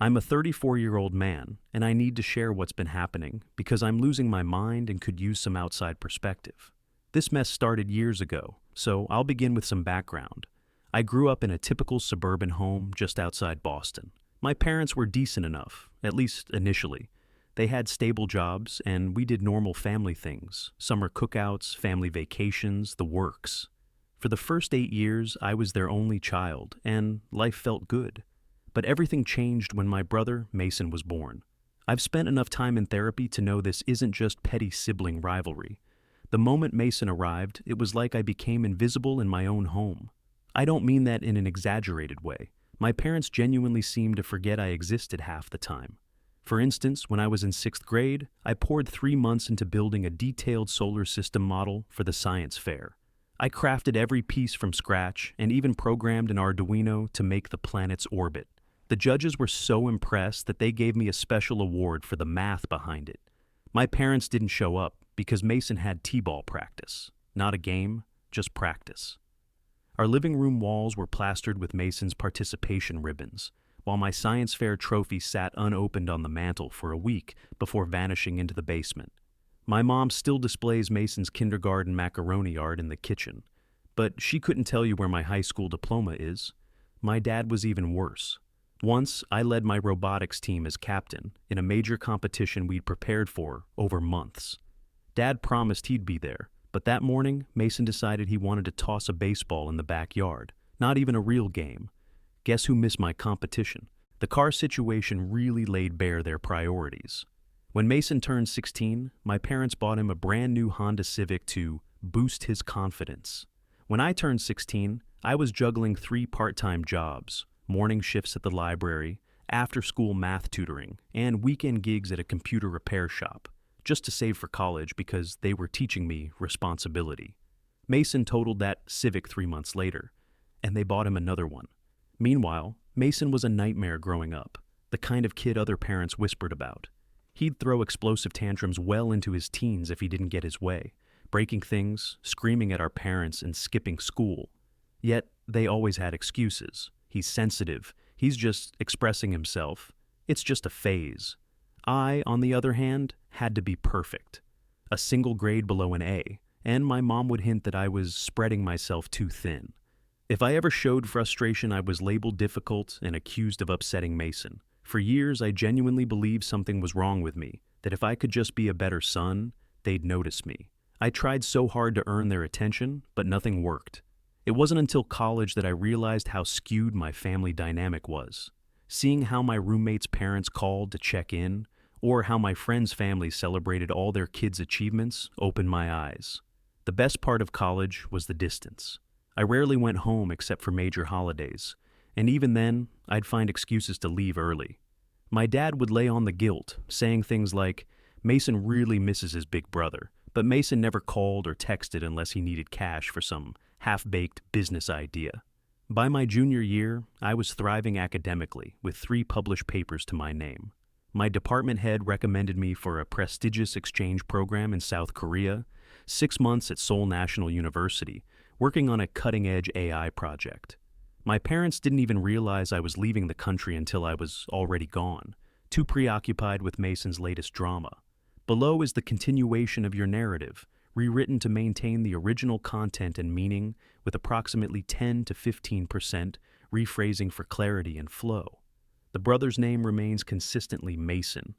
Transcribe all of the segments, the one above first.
I'm a 34-year-old man, and I need to share what's been happening because I'm losing my mind and could use some outside perspective. This mess started years ago, so I'll begin with some background. I grew up in a typical suburban home just outside Boston. My parents were decent enough, at least initially. They had stable jobs, and we did normal family things, summer cookouts, family vacations, the works. For the first 8 years, I was their only child, and life felt good. But everything changed when my brother, Mason, was born. I've spent enough time in therapy to know this isn't just petty sibling rivalry. The moment Mason arrived, it was like I became invisible in my own home. I don't mean that in an exaggerated way. My parents genuinely seemed to forget I existed half the time. For instance, when I was in 6th grade, I poured 3 months into building a detailed solar system model for the science fair. I crafted every piece from scratch and even programmed an Arduino to make the planet's orbit. The judges were so impressed that they gave me a special award for the math behind it. My parents didn't show up because Mason had t-ball practice. Not a game, just practice. Our living room walls were plastered with Mason's participation ribbons, while my science fair trophy sat unopened on the mantel for a week before vanishing into the basement. My mom still displays Mason's kindergarten macaroni art in the kitchen, but she couldn't tell you where my high school diploma is. My dad was even worse. Once, I led my robotics team as captain in a major competition we'd prepared for over months. Dad promised he'd be there, but that morning, Mason decided he wanted to toss a baseball in the backyard, not even a real game. Guess who missed my competition? The car situation really laid bare their priorities. When Mason turned 16, my parents bought him a brand new Honda Civic to boost his confidence. When I turned 16, I was juggling 3 part-time jobs, morning shifts at the library, after-school math tutoring, and weekend gigs at a computer repair shop, just to save for college because they were teaching me responsibility. Mason totaled that Civic 3 months later, and they bought him another one. Meanwhile, Mason was a nightmare growing up, the kind of kid other parents whispered about. He'd throw explosive tantrums well into his teens if he didn't get his way, breaking things, screaming at our parents, and skipping school. Yet, they always had excuses. He's sensitive. He's just expressing himself. It's just a phase. I, on the other hand, had to be perfect. A single grade below an A, and my mom would hint that I was spreading myself too thin. If I ever showed frustration, I was labeled difficult and accused of upsetting Mason. For years, I genuinely believed something was wrong with me, that if I could just be a better son, they'd notice me. I tried so hard to earn their attention, but nothing worked. It wasn't until college that I realized how skewed my family dynamic was. Seeing how my roommates' parents called to check in, or how my friends' families celebrated all their kids' achievements, opened my eyes. The best part of college was the distance. I rarely went home except for major holidays, and even then, I'd find excuses to leave early. My dad would lay on the guilt, saying things like, "Mason really misses his big brother, but Mason never called or texted unless he needed cash for some half-baked business idea." By my junior year, I was thriving academically, with 3 published papers to my name. My department head recommended me for a prestigious exchange program in South Korea, 6 months at Seoul National University, working on a cutting-edge AI project. My parents didn't even realize I was leaving the country until I was already gone, too preoccupied with Mason's latest drama. Below is the continuation of your narrative, rewritten to maintain the original content and meaning with approximately 10 to 15% rephrasing for clarity and flow. The brother's name remains consistently Mason,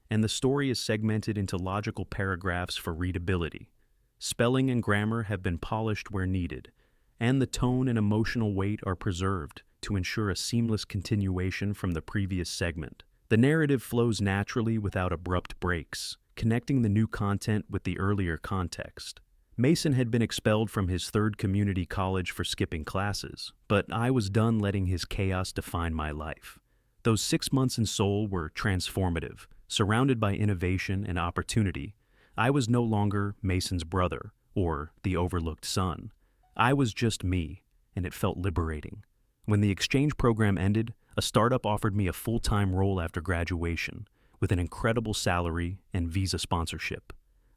and the story is segmented into logical paragraphs for readability. Spelling and grammar have been polished where needed, and the tone and emotional weight are preserved to ensure a seamless continuation from the previous segment. The narrative flows naturally without abrupt breaks, connecting the new content with the earlier context. Mason had been expelled from his 3rd community college for skipping classes, but I was done letting his chaos define my life. Those 6 months in Seoul were transformative. Surrounded by innovation and opportunity, I was no longer Mason's brother or the overlooked son. I was just me, and it felt liberating. When the exchange program ended, a startup offered me a full-time role after graduation, with an incredible salary and visa sponsorship.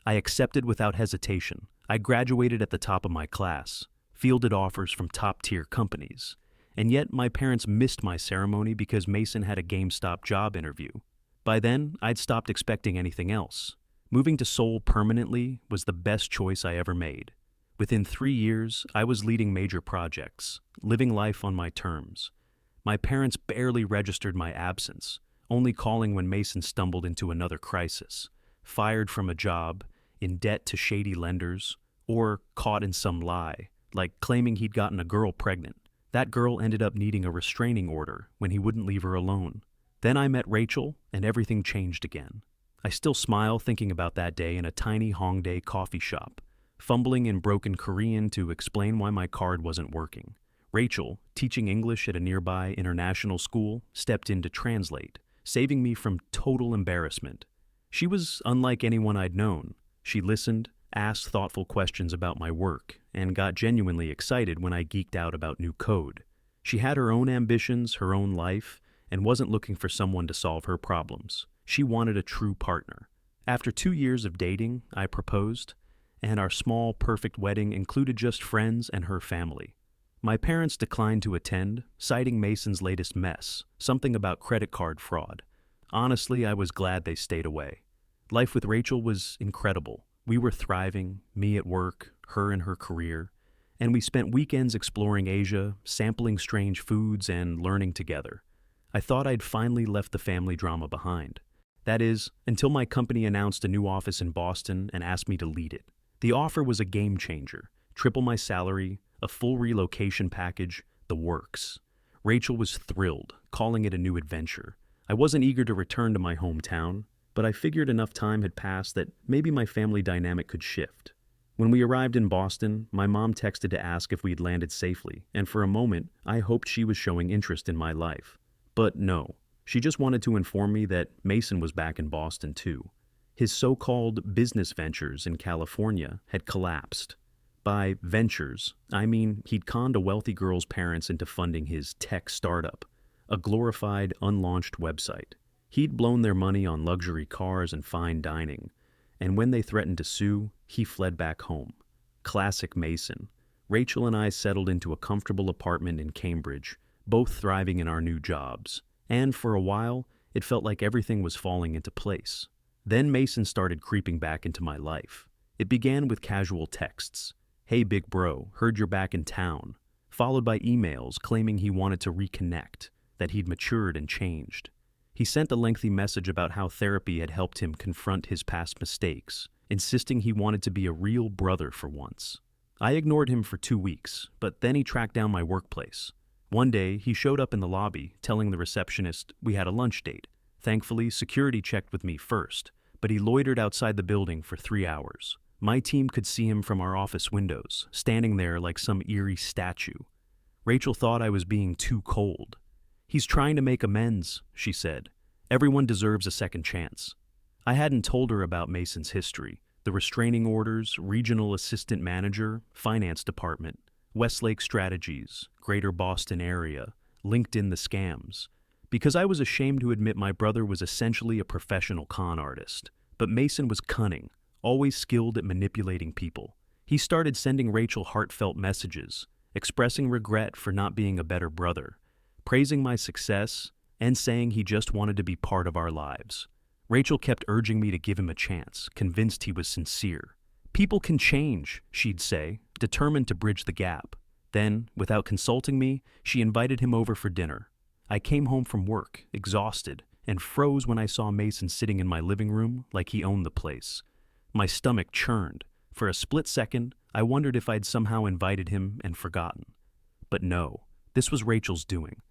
I accepted without hesitation. I graduated at the top of my class, fielded offers from top-tier companies, and yet my parents missed my ceremony because Mason had a GameStop job interview. By then, I'd stopped expecting anything else. Moving to Seoul permanently was the best choice I ever made. Within 3 years, I was leading major projects, living life on my terms. My parents barely registered my absence, only calling when Mason stumbled into another crisis, fired from a job, in debt to shady lenders, or caught in some lie, like claiming he'd gotten a girl pregnant. That girl ended up needing a restraining order when he wouldn't leave her alone. Then I met Rachel, and everything changed again. I still smile thinking about that day in a tiny Hongdae coffee shop, fumbling in broken Korean to explain why my card wasn't working. Rachel, teaching English at a nearby international school, stepped in to translate, saving me from total embarrassment. She was unlike anyone I'd known. She listened, asked thoughtful questions about my work, and got genuinely excited when I geeked out about new code. She had her own ambitions, her own life, and wasn't looking for someone to solve her problems. She wanted a true partner. After 2 years of dating, I proposed, and our small, perfect wedding included just friends and her family. My parents declined to attend, citing Mason's latest mess, something about credit card fraud. Honestly, I was glad they stayed away. Life with Rachel was incredible. We were thriving, me at work, her in her career, and we spent weekends exploring Asia, sampling strange foods, and learning together. I thought I'd finally left the family drama behind. That is, until my company announced a new office in Boston and asked me to lead it. The offer was a game changer, triple my salary, a full relocation package, the works. Rachel was thrilled, calling it a new adventure. I wasn't eager to return to my hometown, but I figured enough time had passed that maybe my family dynamic could shift. When we arrived in Boston, my mom texted to ask if we'd landed safely, and for a moment, I hoped she was showing interest in my life. But no, she just wanted to inform me that Mason was back in Boston too. His so-called business ventures in California had collapsed. By ventures, I mean he'd conned a wealthy girl's parents into funding his tech startup, a glorified, unlaunched website. He'd blown their money on luxury cars and fine dining, and when they threatened to sue, he fled back home. Classic Mason. Rachel and I settled into a comfortable apartment in Cambridge, both thriving in our new jobs, and for a while, it felt like everything was falling into place. Then Mason started creeping back into my life. It began with casual texts. "Hey big bro, heard you're back in town," followed by emails claiming he wanted to reconnect, that he'd matured and changed. He sent a lengthy message about how therapy had helped him confront his past mistakes, insisting he wanted to be a real brother for once. I ignored him for 2 weeks, but then he tracked down my workplace. One day, he showed up in the lobby, telling the receptionist we had a lunch date. Thankfully, security checked with me first, but he loitered outside the building for 3 hours. My team could see him from our office windows, standing there like some eerie statue. Rachel thought I was being too cold. "He's trying to make amends," she said. "Everyone deserves a second chance." I hadn't told her about Mason's history, the restraining orders, regional assistant manager, finance department, Westlake Strategies, Greater Boston area, LinkedIn the scams, because I was ashamed to admit my brother was essentially a professional con artist. But Mason was cunning, always skilled at manipulating people. He started sending Rachel heartfelt messages, expressing regret for not being a better brother, praising my success, and saying he just wanted to be part of our lives. Rachel kept urging me to give him a chance, convinced he was sincere. "People can change," she'd say, determined to bridge the gap. Then, without consulting me, she invited him over for dinner. I came home from work, exhausted, and froze when I saw Mason sitting in my living room like he owned the place. My stomach churned. For a split second, I wondered if I'd somehow invited him and forgotten. But no, this was Rachel's doing.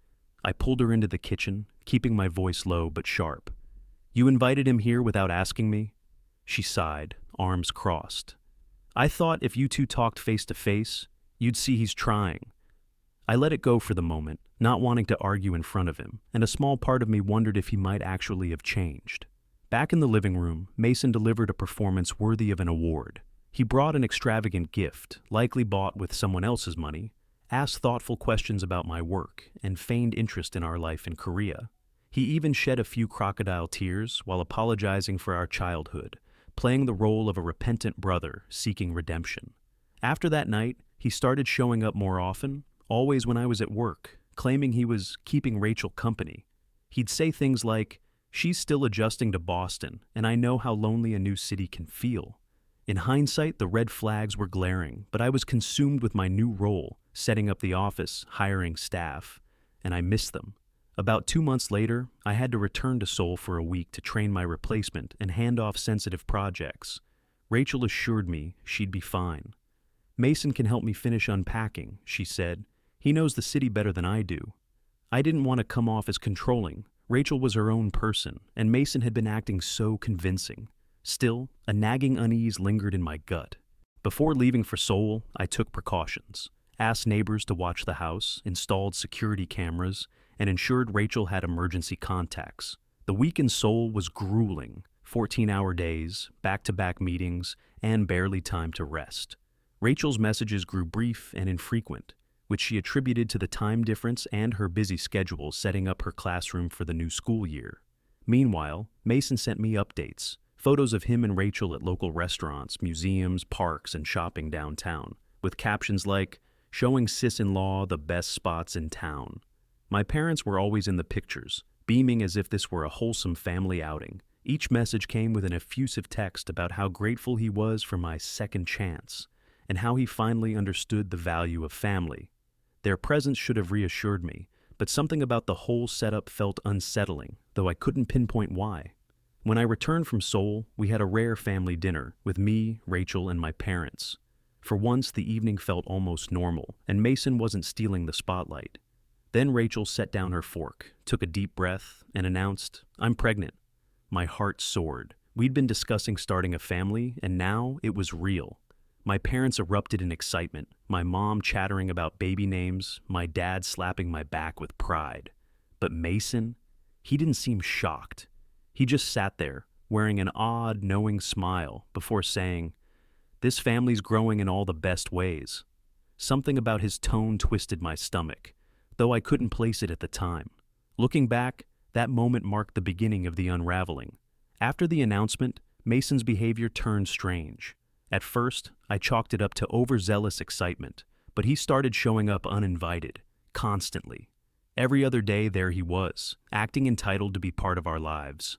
I pulled her into the kitchen, keeping my voice low but sharp. "You invited him here without asking me?" She sighed, arms crossed. "I thought if you two talked face to face, you'd see he's trying." I let it go for the moment, not wanting to argue in front of him, and a small part of me wondered if he might actually have changed. Back in the living room, Mason delivered a performance worthy of an award. He brought an extravagant gift, likely bought with someone else's money, asked thoughtful questions about my work, and feigned interest in our life in Korea. He even shed a few crocodile tears while apologizing for our childhood, playing the role of a repentant brother seeking redemption. After that night, he started showing up more often, always when I was at work, claiming he was keeping Rachel company. He'd say things like, "She's still adjusting to Boston, and I know how lonely a new city can feel." In hindsight, the red flags were glaring, but I was consumed with my new role, setting up the office, hiring staff, and I missed them. About 2 months later, I had to return to Seoul for a week to train my replacement and hand off sensitive projects. Rachel assured me she'd be fine. "Mason can help me finish unpacking," she said. "He knows the city better than I do." I didn't want to come off as controlling. Rachel was her own person, and Mason had been acting so convincing. Still, a nagging unease lingered in my gut. Before leaving for Seoul, I took precautions, asked neighbors to watch the house, installed security cameras, and ensured Rachel had emergency contacts. The week in Seoul was grueling, 14-hour days, back-to-back meetings, and barely time to rest. Rachel's messages grew brief and infrequent, which she attributed to the time difference and her busy schedule setting up her classroom for the new school year. Meanwhile, Mason sent me updates, photos of him and Rachel at local restaurants, museums, parks, and shopping downtown, with captions like, "Showing sis-in-law the best spots in town." My parents were always in the pictures, beaming as if this were a wholesome family outing. Each message came with an effusive text about how grateful he was for my second chance, and how he finally understood the value of family. Their presence should have reassured me, but something about the whole setup felt unsettling, though I couldn't pinpoint why. When I returned from Seoul, we had a rare family dinner, with me, Rachel, and my parents. For once, the evening felt almost normal, and Mason wasn't stealing the spotlight. Then Rachel set down her fork, took a deep breath, and announced, "I'm pregnant." My heart soared. We'd been discussing starting a family, and now it was real. My parents erupted in excitement, my mom chattering about baby names, my dad slapping my back with pride. But Mason? He didn't seem shocked. He just sat there, wearing an odd, knowing smile, before saying, "This family's growing in all the best ways." Something about his tone twisted my stomach, though I couldn't place it at the time. Looking back, that moment marked the beginning of the unraveling. After the announcement, Mason's behavior turned strange. At first, I chalked it up to overzealous excitement, but he started showing up uninvited, constantly. Every other day there he was, acting entitled to be part of our lives.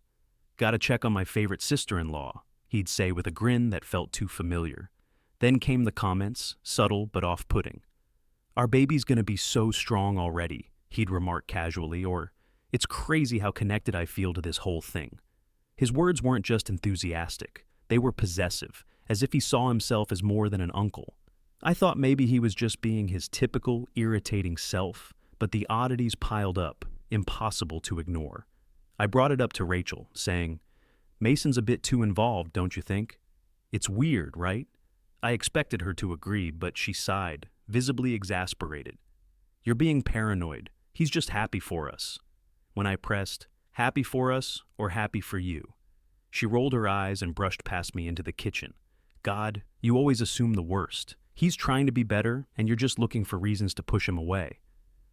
"Gotta check on my favorite sister-in-law," he'd say with a grin that felt too familiar. Then came the comments, subtle but off-putting. "Our baby's gonna be so strong already," he'd remark casually, or, "It's crazy how connected I feel to this whole thing." His words weren't just enthusiastic, they were possessive, as if he saw himself as more than an uncle. I thought maybe he was just being his typical, irritating self, but the oddities piled up, impossible to ignore. I brought it up to Rachel, saying, "Mason's a bit too involved, don't you think? It's weird, right?" I expected her to agree, but she sighed, visibly exasperated. "You're being paranoid. He's just happy for us." When I pressed, "Happy for us or happy for you?" she rolled her eyes and brushed past me into the kitchen. "God, you always assume the worst. He's trying to be better, and you're just looking for reasons to push him away."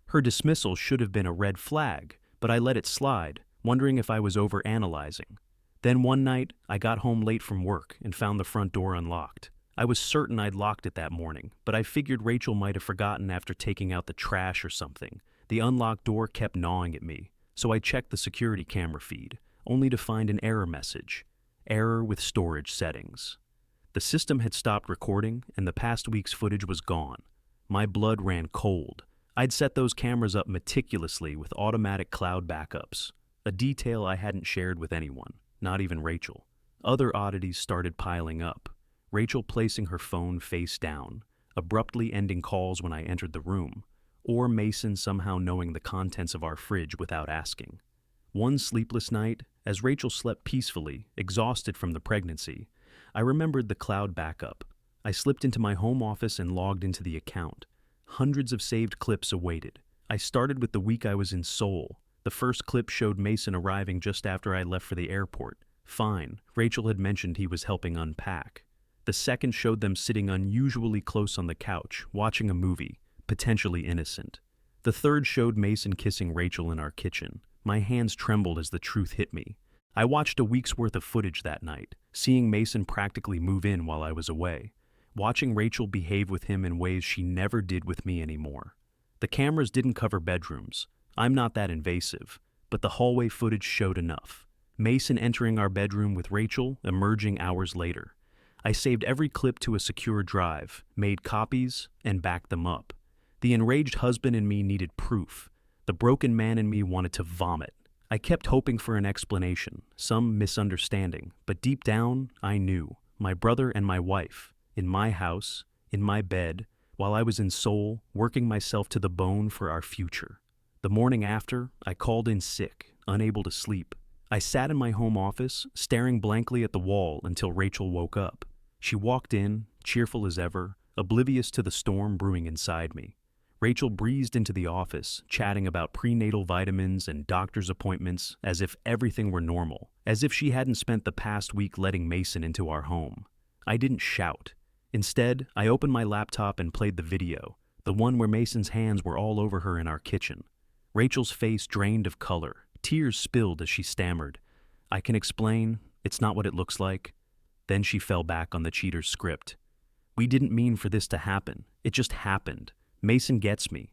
Her dismissal should have been a red flag, but I let it slide, wondering if I was overanalyzing. Then one night, I got home late from work and found the front door unlocked. I was certain I'd locked it that morning, but I figured Rachel might have forgotten after taking out the trash or something. The unlocked door kept gnawing at me, so I checked the security camera feed, only to find an error message. Error with storage settings. The system had stopped recording, and the past week's footage was gone. My blood ran cold. I'd set those cameras up meticulously with automatic cloud backups, a detail I hadn't shared with anyone, not even Rachel. Other oddities started piling up. Rachel placing her phone face down, abruptly ending calls when I entered the room, or Mason somehow knowing the contents of our fridge without asking. One sleepless night, as Rachel slept peacefully, exhausted from the pregnancy, I remembered the cloud backup. I slipped into my home office and logged into the account. Hundreds of saved clips awaited. I started with the week I was in Seoul. The first clip showed Mason arriving just after I left for the airport. Fine, Rachel had mentioned he was helping unpack. The second showed them sitting unusually close on the couch, watching a movie, potentially innocent. The third showed Mason kissing Rachel in our kitchen. My hands trembled as the truth hit me. I watched a week's worth of footage that night, seeing Mason practically move in while I was away, watching Rachel behave with him in ways she never did with me anymore. The The cameras didn't cover bedrooms. I'm not that invasive, but the hallway footage showed enough. Mason entering our bedroom with Rachel, emerging hours later. I saved every clip to a secure drive, made copies, and backed them up. The enraged husband in me needed proof. The broken man in me wanted to vomit. I kept hoping for an explanation, some misunderstanding, but deep down, I knew. My brother and my wife, in my house, in my bed, while I was in Seoul, working myself to the bone for our future. The morning after, I called in sick, unable to sleep. I sat in my home office, staring blankly at the wall until Rachel woke up. She walked in, cheerful as ever, oblivious to the storm brewing inside me. Rachel breezed into the office, chatting about prenatal vitamins and doctor's appointments as if everything were normal, as if she hadn't spent the past week letting Mason into our home. I didn't shout. Instead, I opened my laptop and played the video, the one where Mason's hands were all over her in our kitchen. Rachel's face drained of color. Tears spilled as she stammered. "I can explain. It's not what it looks like." Then she fell back on the cheater's script. "We didn't mean for this to happen. It just happened. Mason gets me."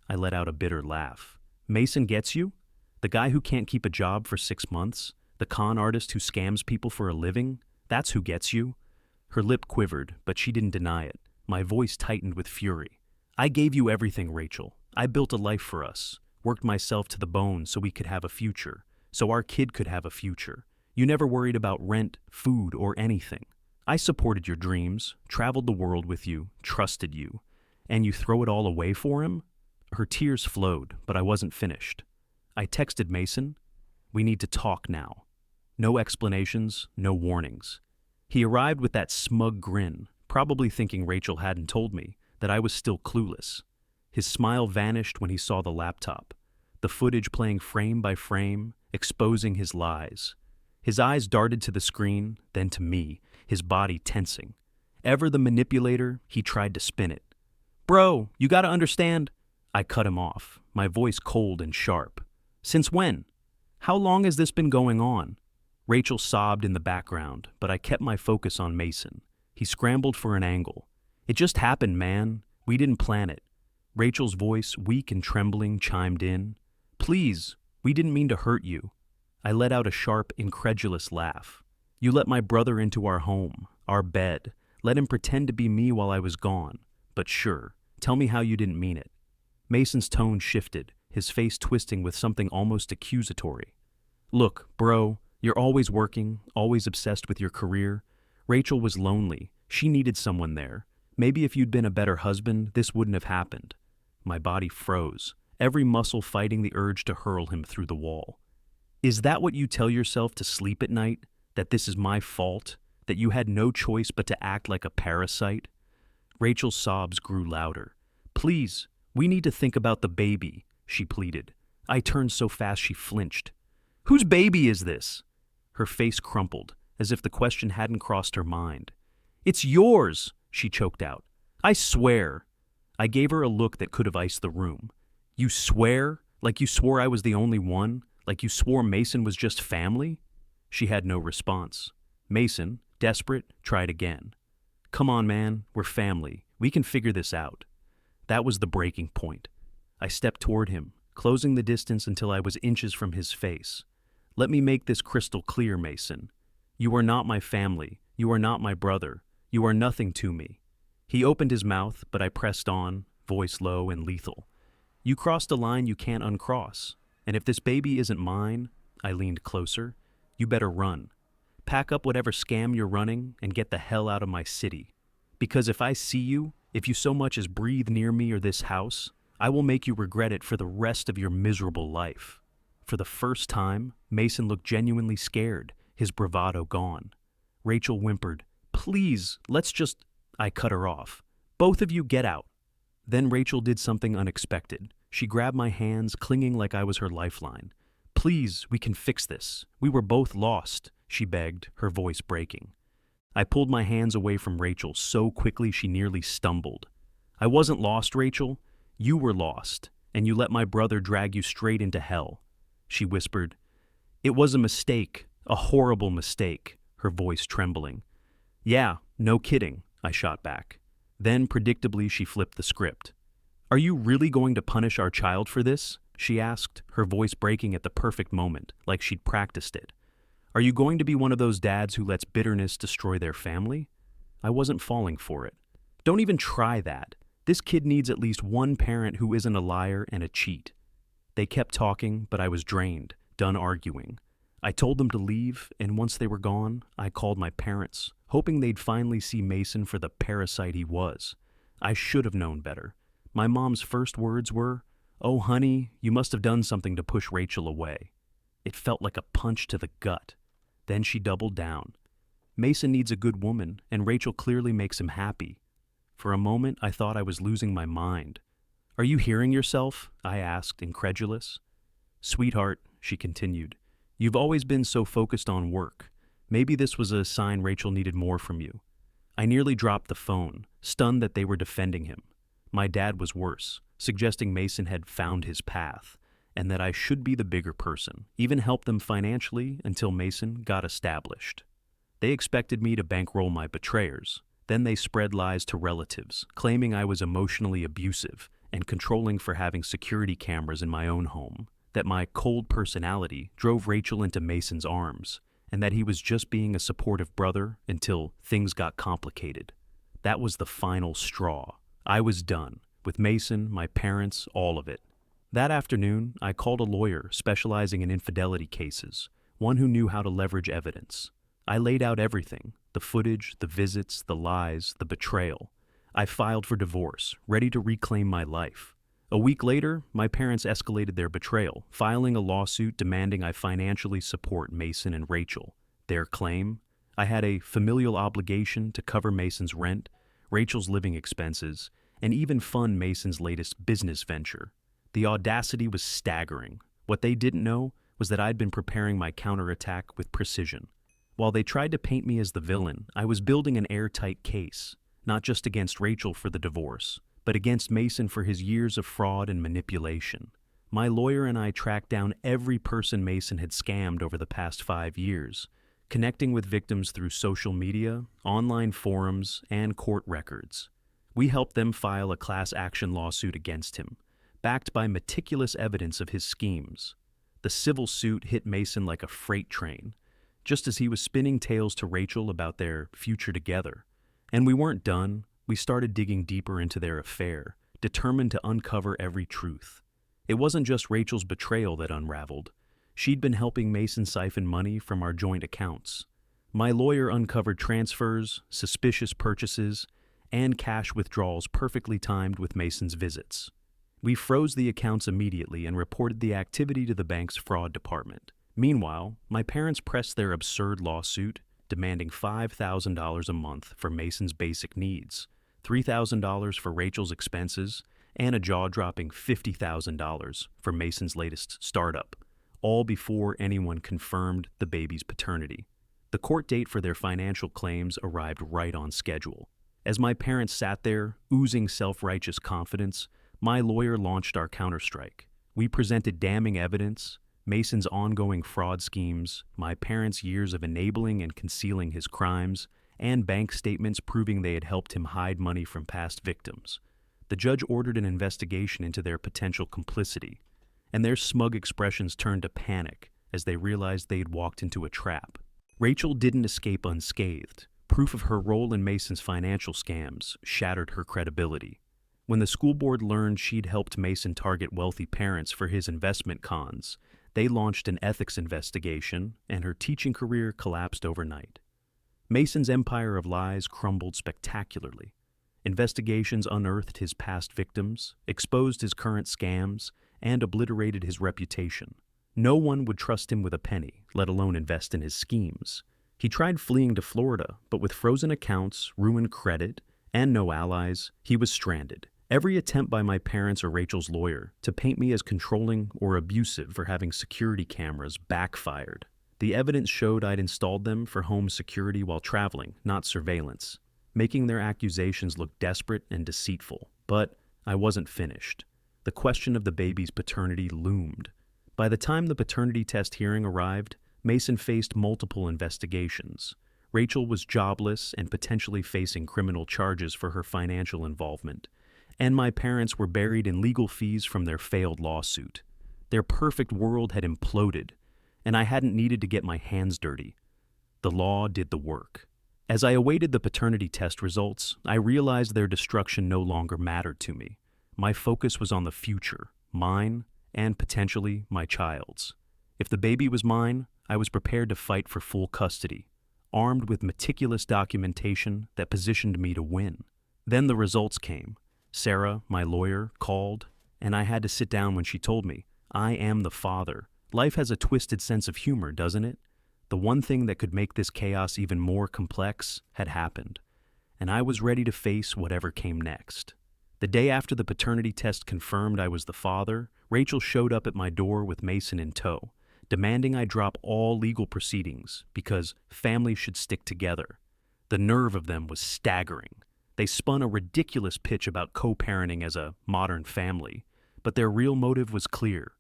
I let out a bitter laugh. "Mason gets you? The guy who can't keep a job for 6 months? The con artist who scams people for a living? That's who gets you?" Her lip quivered, but she didn't deny it. My voice tightened with fury. "I gave you everything, Rachel. I built a life for us. Worked myself to the bone so we could have a future, so our kid could have a future. You never worried about rent, food, or anything. I supported your dreams, traveled the world with you, trusted you. And you throw it all away for him?" Her tears flowed, but I wasn't finished. I texted Mason, "We need to talk now." No explanations, no warnings. He arrived with that smug grin, probably thinking Rachel hadn't told me, that I was still clueless. His smile vanished when he saw the laptop, the footage playing frame by frame, exposing his lies. His eyes darted to the screen, then to me, his body tensing. Ever the manipulator, he tried to spin it. "Bro, you gotta understand." I cut him off, my voice cold and sharp. "Since when? How long has this been going on?" Rachel sobbed in the background, but I kept my focus on Mason. He scrambled for an angle. "It just happened, man. We didn't plan it." Rachel's voice, weak and trembling, chimed in. "Please, we didn't mean to hurt you." I let out a sharp, incredulous laugh. "You let my brother into our home, our bed, let him pretend to be me while I was gone. But sure, tell me how you didn't mean it." Mason's tone shifted, his face twisting with something almost accusatory. "Look, bro, you're always working, always obsessed with your career. Rachel was lonely. She needed someone there. Maybe if you'd been a better husband, this wouldn't have happened." My body froze, every muscle fighting the urge to hurl him through the wall. "Is that what you tell yourself to sleep at night? That this is my fault? That you had no choice but to act like a parasite?" Rachel's sobs grew louder. "Please, we need to think about the baby," she pleaded. I turned so fast she flinched. "Whose baby is this?" Her face crumpled, as if the question hadn't crossed her mind. "It's yours," she choked out. "I swear." I gave her a look that could have iced the room. "You swear? Like you swore I was the only one? Like you swore Mason was just family?" She had no response. Mason, desperate, tried again. "Come on, man, we're family. We can figure this out." That was the breaking point. I stepped toward him, closing the distance until I was inches from his face. "Let me make this crystal clear, Mason. You are not my family. You are not my brother. You are nothing to me." He opened his mouth, but I pressed on, voice low and lethal. "You crossed a line you can't uncross. And if this baby isn't mine," I leaned closer, "you better run. Pack up whatever scam you're running and get the hell out of my city. Because if I see you, if you so much as breathe near me or this house, I will make you regret it for the rest of your miserable life." For the first time, Mason looked genuinely scared, his bravado gone. Rachel whimpered, "Please, let's just—" I cut her off. "Both of you get out." Then Rachel did something unexpected. She grabbed my hands, clinging like I was her lifeline. "Please, we can fix this. We were both lost," she begged, her voice breaking. I pulled my hands away from Rachel so quickly she nearly stumbled. "I wasn't lost, Rachel. You were lost, and you let my brother drag you straight into hell," she whispered. "It was a mistake, a horrible mistake," her voice trembling. "Yeah, no kidding," I shot back. Then, predictably, she flipped the script. "Are you really going to punish our child for this?" she asked, her voice breaking at the perfect moment, like she'd practiced it. "Are you going to be one of those dads who lets bitterness destroy their family?" I wasn't falling for it. "Don't even try that. This kid needs at least one parent who isn't a liar and a cheat." They kept talking, but I was drained, done arguing. I told them to leave, and once they were gone, I called my parents, hoping they'd finally see Mason for the parasite he was. I should have known better. My mom's first words were, "Oh, honey, you must have done something to push Rachel away." It felt like a punch to the gut. Then she doubled down. "Mason needs a good woman, and Rachel clearly makes him happy." For a moment, I thought I was losing my mind. "Are you hearing yourself?" I asked, incredulous. "Sweetheart," she continued, "you've always been so focused on work. Maybe this was a sign Rachel needed more from you." I nearly dropped the phone, stunned that they were defending him. My dad was worse, suggesting Mason had found his path, and that I should be the bigger person, even help them financially until Mason got established. They expected me to bankroll my betrayers. Then they spread lies to relatives, claiming I was emotionally abusive and controlling for having security cameras in my own home, that my cold personality drove Rachel into Mason's arms, and that he was just being a supportive brother until things got complicated. That was the final straw. I was done, with Mason, my parents, all of it. That afternoon, I called a lawyer specializing in infidelity cases, one who knew how to leverage evidence. I laid out everything: the footage, the visits, the lies, the betrayal. I filed for divorce, ready to reclaim my life. A week later, my parents escalated their betrayal, filing a lawsuit demanding I financially support Mason and Rachel. Their claim? I had a familial obligation to cover Mason's rent, Rachel's living expenses, and even fund Mason's latest business venture. The audacity was staggering. What they didn't know was that I'd been preparing my counterattack with precision. While they tried to paint me as the villain, I was building an airtight case, not just against Rachel for the divorce, but against Mason for his years of fraud and manipulation. My lawyer and I tracked down every person Mason had scammed over the past 5 years, connecting with victims through social media, online forums, and court records. We helped them file a class action lawsuit against him, backed by meticulous evidence of his schemes. The civil suit hit Mason like a freight train, just as he was spinning tales to Rachel about their future together. And we weren't done. We started digging deeper into their affair, determined to uncover every truth. It wasn't just Rachel's betrayal that unraveled. She'd been helping Mason siphon money from our joint accounts. My lawyer uncovered transfers, suspicious purchases, and cash withdrawals perfectly timed with Mason's visits. We froze the accounts immediately and reported the activity to the bank's fraud department. Meanwhile, my parents pressed their absurd lawsuit, demanding $5,000 a month for Mason's basic needs, $3,000 for Rachel's expenses, and a jaw-dropping $50,000 for Mason's latest startup, all before anyone confirmed the baby's paternity. The court date for their financial claims arrived right on schedule. As my parents sat there, oozing self-righteous confidence, my lawyer launched our counterstrike. We presented damning evidence: Mason's ongoing fraud schemes, my parents' years of enabling and concealing his crimes, and bank statements proving they had helped him hide money from past victims. The judge ordered an investigation into their potential complicity, and their smug expressions turned to panic as they realized they had walked into a trap. Rachel didn't escape unscathed. Proof of her role in Mason's financial scams shattered her credibility. When the school board learned she'd helped Mason target wealthy parents for his investment cons, they launched an ethics investigation, and her teaching career collapsed overnight. Mason's empire of lies crumbled spectacularly. Investigations unearthed his past victims, exposed his current scams, and obliterated his reputation. No one would trust him with a penny, let alone invest in his schemes. He tried fleeing to Florida, but with frozen accounts, ruined credit, and no allies, he was stranded. Every attempt by my parents or Rachel's lawyer to paint me as controlling or abusive for having security cameras backfired. The evidence showed I'd installed them for home security while traveling, not surveillance, making their accusations look desperate and deceitful. But I wasn't finished. The question of the baby's paternity loomed. By the time the paternity test hearing arrived, Mason faced multiple investigations. Rachel was jobless and potentially facing criminal charges for her financial involvement. and my parents were buried in legal fees from their failed lawsuit. Their perfect world had imploded, and I hadn't needed to get my hands dirty. The law did the work. As I awaited the paternity test results, I realized their destruction no longer mattered to me. My focus was on the future, mine, and potentially my child's. If the baby was mine, I was prepared to fight for full custody, armed with meticulous documentation that positioned me to win. Then the results came. Sarah, my lawyer, called, and I had to sit down when she told me, "I am the father." Life has a twisted sense of humor, doesn't it? The one thing that could make this chaos even more complex had happened, and I was ready to face whatever came next. The day after the paternity test confirmed I was the father, Rachel showed up at my door with Mason in tow, demanding I drop all legal proceedings because families should stick together. The nerve of them was staggering. They spun a ridiculous pitch about co-parenting as a modern family, but their real motive was clear.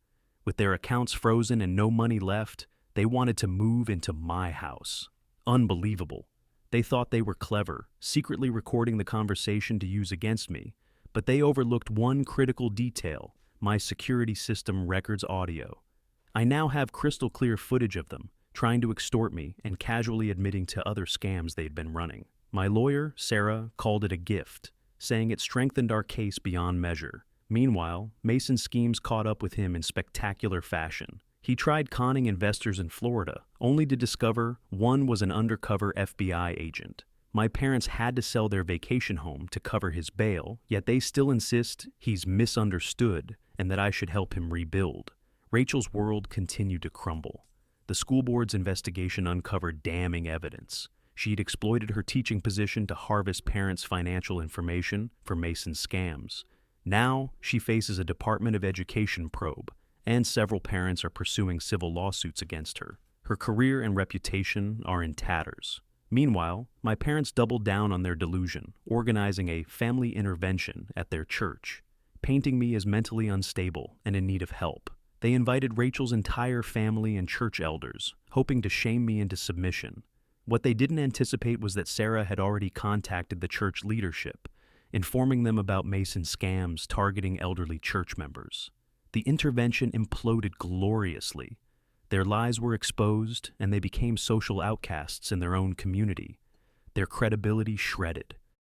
With their accounts frozen and no money left, they wanted to move into my house. Unbelievable. They thought they were clever, secretly recording the conversation to use against me, but they overlooked one critical detail: my security system records audio. I now have crystal clear footage of them, trying to extort me and casually admitting to other scams they'd been running. My lawyer, Sarah, called it a gift, saying it strengthened our case beyond measure. Meanwhile, Mason's schemes caught up with him in spectacular fashion. He tried conning investors in Florida, only to discover one was an undercover FBI agent. My parents had to sell their vacation home to cover his bail, yet they still insist he's misunderstood and that I should help him rebuild. Rachel's world continued to crumble. The school board's investigation uncovered damning evidence. She'd exploited her teaching position to harvest parents' financial information for Mason's scams. Now, she faces a Department of Education probe, and several parents are pursuing civil lawsuits against her. Her career and reputation are in tatters. Meanwhile, my parents doubled down on their delusion, organizing a family intervention at their church, painting me as mentally unstable and in need of help. They invited Rachel's entire family and church elders, hoping to shame me into submission. What they didn't anticipate was that Sarah had already contacted the church leadership, informing them about Mason's scams targeting elderly church members. The intervention imploded gloriously. Their lies were exposed, and they became social outcasts in their own community, their credibility shredded.